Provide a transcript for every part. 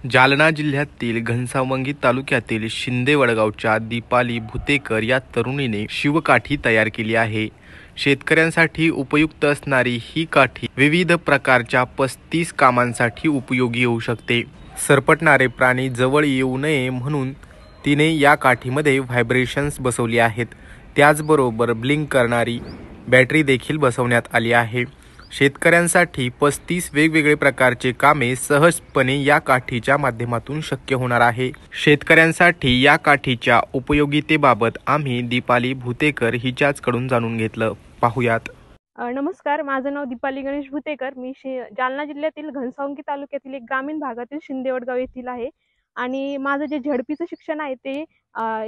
जालना जिल्ह्यातील घनसावंगी तालुक्यातील शिंदे वडगावच्या दीपाली भुतेकर या तरुणीने शिवकाठी तयार केली आहे. शेतकऱ्यांसाठी उपयुक्त असणारी ही काठी विविध प्रकारच्या 35 कामांसाठी उपयोगी येऊ शकते. सरपटणारे प्राणी जवळ येऊ नये म्हणून तिने या काठीमध्ये व्हायब्रेशन्स बसवली आहेत. त्याचबरोबर ब्लिंक करणारी बॅटरी देखील बसवण्यात आली आहे. शेतकऱ्यांसाठी 35 वेगवेगळे प्रकारचे कामे सहजपणे या काठीच्या माध्यमातून शक्य होणार आहे. शेतकऱ्यांसाठी या काठीच्या उपयोगितेबाबत आम्ही दीपाली भुतेकर हिच्याचकडून जाणून घेतलं. पाहुयात. नमस्कार, माझं नाव दीपाली गणेश भुतेकर. मी जालना जिल्ह्यातील घनसावंगी तालुक्यातील एक ग्रामीण भागातील शिंदे वडगाव येथील आहे. आणि माझं जे झडपीचं शिक्षण आहे ते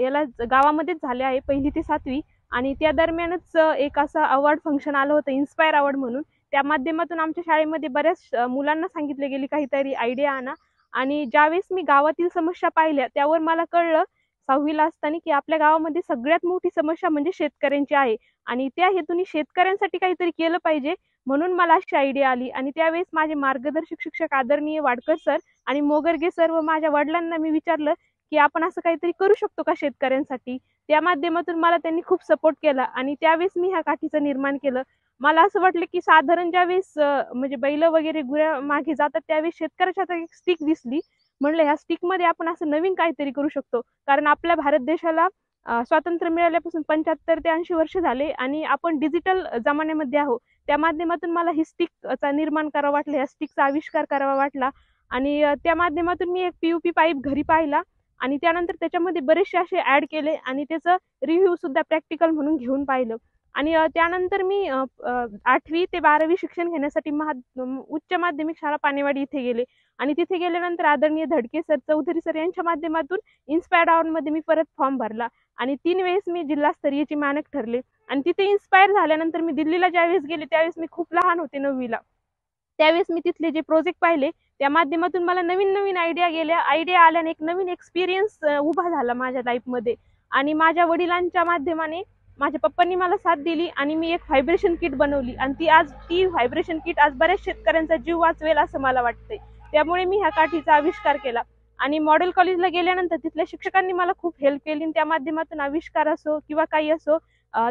याला गावामध्येच झाले आहे, 1ली ते 7वी. आणि त्या दरम्यानच एक असं अवॉर्ड फंक्शन आलं होतं, इन्स्पायर अवॉर्ड म्हणून. त्या माध्यमातून आमच्या शाळेमध्ये बऱ्याच मुलांना सांगितले गेले काहीतरी आयडिया आणा. आणि ज्यावेळेस मी गावातील समस्या पाहिल्या त्यावर मला कळलं 6वीला असताना की आपल्या गावामध्ये सगळ्यात मोठी समस्या म्हणजे शेतकऱ्यांची आहे. आणि त्या हेतूने शेतकऱ्यांसाठी काहीतरी केलं पाहिजे म्हणून मला अशी आयडिया आली. आणि त्यावेळेस माझे मार्गदर्शक शिक्षक आदरणीय वाडकर सर आणि मोगरगे सर व माझ्या वडिलांना मी विचारलं की आपण असं काहीतरी करू शकतो का शेतकऱ्यांसाठी. त्या माध्यमातून मला त्यांनी खूप सपोर्ट केला आणि त्यावेळेस मी ह्या काठीचं निर्माण केलं. मला असं वाटलं की साधारण ज्यावेळेस म्हणजे बैल वगैरे गुऱ्या मागे जातात त्यावेळेस शेतकऱ्याच्या हातात एक स्टिक दिसली. म्हणलं ह्या स्टिकमध्ये आपण असं नवीन काहीतरी करू शकतो, कारण आपल्या भारत देशाला स्वातंत्र्य मिळाल्यापासून 75 ते 80 वर्ष झाले आणि आपण डिजिटल जमान्यामध्ये आहोत. त्या माध्यमातून मला ही स्टिकचा निर्माण करावा वाटलं, या स्टिकचा आविष्कार करावा वाटला. आणि त्या माध्यमातून मी एक PUP पाईप घरी पाहिला आणि त्यानंतर त्याच्यामध्ये बरेचसे असे ॲड केले आणि त्याचं रिव्ह्यू सुद्धा प्रॅक्टिकल म्हणून घेऊन पाहिलं. आणि त्यानंतर मी 8वी ते 12वी शिक्षण घेण्यासाठी उच्च माध्यमिक शाळा पानेवाडी इथे गेले. आणि तिथे गेल्यानंतर आदरणीय धडके सर, चौधरी सर यांच्या माध्यमातून इन्स्पायर्ड अवॉर्डमध्ये मी परत फॉर्म भरला आणि 3 वेळेस मी जिल्हास्तरीयची मानक ठरले. आणि तिथे इन्स्पायर झाल्यानंतर मी दिल्लीला ज्यावेळेस गेले त्यावेळेस मी खूप लहान होते, 9वीला. त्यावेळेस मी तिथले जे प्रोजेक्ट पाहिले त्या माध्यमातून मला नवीन नवीन आयडिया आल्याने एक नवीन एक्सपिरियन्स उभा झाला माझ्या लाईफमध्ये. आणि माझ्या वडिलांच्या माध्यमाने माझ्या पप्पांनी मला साथ दिली आणि मी एक व्हायब्रेशन किट बनवली आणि ती व्हायब्रेशन किट आज बऱ्याच शेतकऱ्यांचा जीव वाचवेल असं मला वाटतंय. त्यामुळे मी ह्या काठीचा आविष्कार केला. आणि मॉडेल कॉलेजला गेल्यानंतर तिथल्या शिक्षकांनी मला खूप हेल्प केली. त्या माध्यमातून आविष्कार असो किंवा काही असो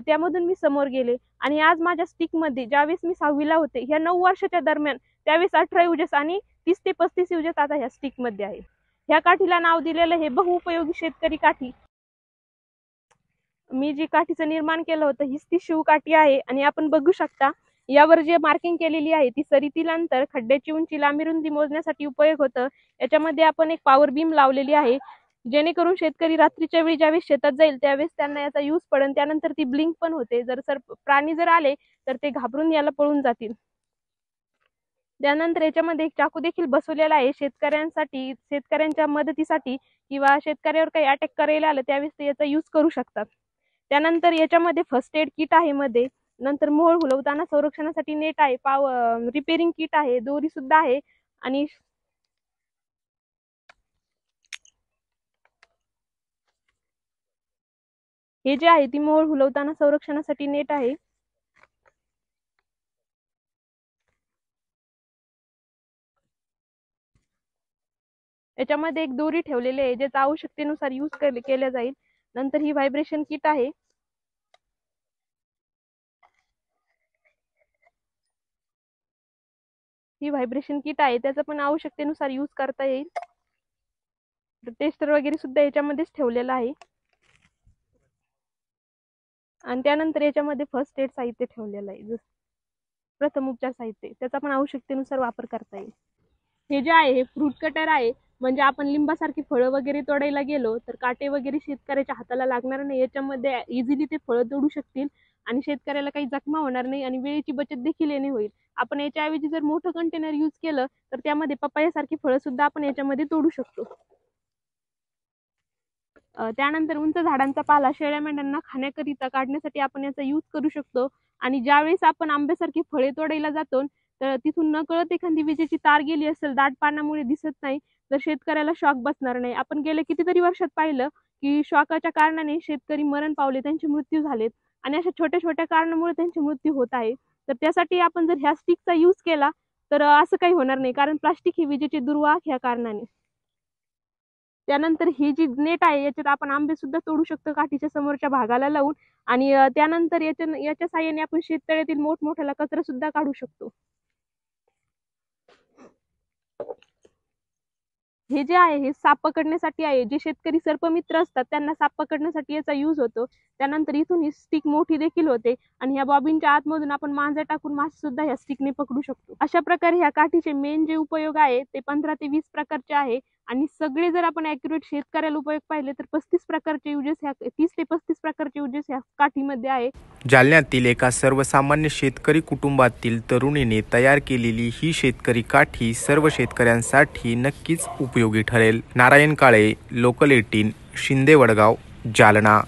त्यामधून मी समोर गेले. आणि आज माझ्या स्टिकमध्ये ज्यावेळेस मी 6वीला होते, ह्या 9 वर्षाच्या दरम्यान त्यावेळेस 18 युजेस आणि 30 ते 35 युजेस आता ह्या स्टिकमध्ये आहे. ह्या काठीला नाव दिलेलं हे बहुउपयोगी शेतकरी काठी. मी जी काठीचं निर्माण केलं होतं हीच ती शिवकाठी आहे. आणि आपण बघू शकता यावर जे मार्किंग केलेली आहे ती सरीतील अंतर, खड्ड्याची उंची, लांबी रुंदी मोजण्यासाठी उपयोग होतं. याच्यामध्ये आपण एक पॉवर बीम लावलेली आहे जेणेकरून शेतकरी रात्रीच्या वेळी ज्यावेळेस शेतात जाईल त्यावेळेस त्यांना याचा यूज पडेल. त्यानंतर ती ब्लिंक पण होते. जर प्राणी जर आले तर ते घाबरून याला पळून जातील. त्यानंतर याच्यामध्ये एक चाकू देखील बसवलेला आहे शेतकऱ्यांच्या मदतीसाठी किंवा शेतकऱ्यावर काही अटॅक करायला आलं त्यावेळेस ते याचा यूज करू शकतात. त्यानंतर याच्यामध्ये फर्स्ट एड किट आहे मध्ये. नंतर मोहोळ हुलवताना संरक्षणासाठी नेट आहे, रिपेअरिंग किट आहे, दोरी सुद्धा आहे. आणि हे जे आहे ती मोहोळ हुलवताना संरक्षणासाठी नेट आहे. याच्यामध्ये एक दोरी ठेवलेली आहे ज्याचा आवश्यकतेनुसार यूज केल्या जाईल. नंतर ही व्हायब्रेशन किट आहे. ही व्हायब्रेशन किट आहे, त्याचा पण आवश्यकतेनुसार यूज करता येईल. टेस्टर वगैरे सुद्धा याच्यामध्येच ठेवलेला आहे. आणि त्यानंतर याच्यामध्ये फर्स्ट एड साहित्य ठेवलेलं आहे, जसं प्रथम उपचार साहित्य, त्याचा पण आवश्यकतेनुसार वापर करता येईल. हे जे आहे हे फ्रूट कटर आहे, म्हणजे आपण लिंबासारखी फळं वगैरे तोडायला गेलो तर काटे वगैरे शेतकऱ्याच्या हाताला लागणार नाही. याच्यामध्ये इझिली ते फळं तोडू शकतील आणि शेतकऱ्याला काही जखमा होणार नाही आणि वेळेची बचत देखील याने होईल. आपण याच्याऐवजी जर मोठं कंटेनर यूज केलं तर त्यामध्ये पपयासारखी फळं सुद्धा आपण याच्यामध्ये तोडू शकतो. त्यानंतर उंच झाडांचा पाला शेळ्या मेंढ्यांना खाण्याकरिता काढण्यासाठी आपण याचा यूज करू शकतो. आणि ज्यावेळेस आपण आंब्यासारखी फळे तोडायला जातो तर तिथून नकळत एखादी विजेची तार गेली असेल, दाट पानामुळे दिसत नाही, तर शेतकऱ्याला शॉक बसणार नाही. आपण गेल्या कितीतरी वर्षात पाहिलं की शॉकाच्या कारणाने शेतकरी मरण पावले, त्यांचे मृत्यू झालेत आणि अशा छोट्या छोट्या कारणामुळे त्यांचे मृत्यू होत आहे. तर त्यासाठी आपण जर ह्या स्टिकचा यूज केला तर असं काही होणार नाही, कारण प्लास्टिक ही विजेची दुर्वाहक ह्या कारणाने. त्यानंतर ही जी नेट आहे याच्यात आपण आंबे सुद्धा तोडू शकतो काठीच्या समोरच्या भागाला लावून. आणि त्यानंतर याच्या साहाय्याने आपण शेततळ्यातील मोठमोठ्याला कचरा सुद्धा काढू शकतो. हे जे आहे हे साप पकडण्यासाठी आहे. जे शेतकरी सर्पमित्र असतात त्यांना साप पकडण्यासाठी याचा यूज होतो. त्यानंतर इथून ही स्टिक मोठी देखील होते आणि ह्या बॉबिनच्या आतमधून आपण मांजा टाकून मासे सुद्धा ह्या स्टिकने पकडू शकतो. अशा प्रकारे ह्या काठीचे मेन जे उपयोग आहे ते 15 ते 20 प्रकारचे आहे. आणि सगळे जर आपण ॲक्युरेट शेतकऱ्याला उपयोग पाहिले तर 35 प्रकारचे युजेस ह्या 30 ते 35 प्रकारचे युजेस ह्या काठीमध्ये आहे. जालन्यातील एका सर्वसामान्य शेतकरी कुटुंबातील तरुणीने तयार केलेली ही शेतकरी काठी सर्व शेतकऱ्यांसाठी नक्कीच उपयोगी ठरेल. नारायण काळे, लोकल 18, शिंदे वडगाव, जालना.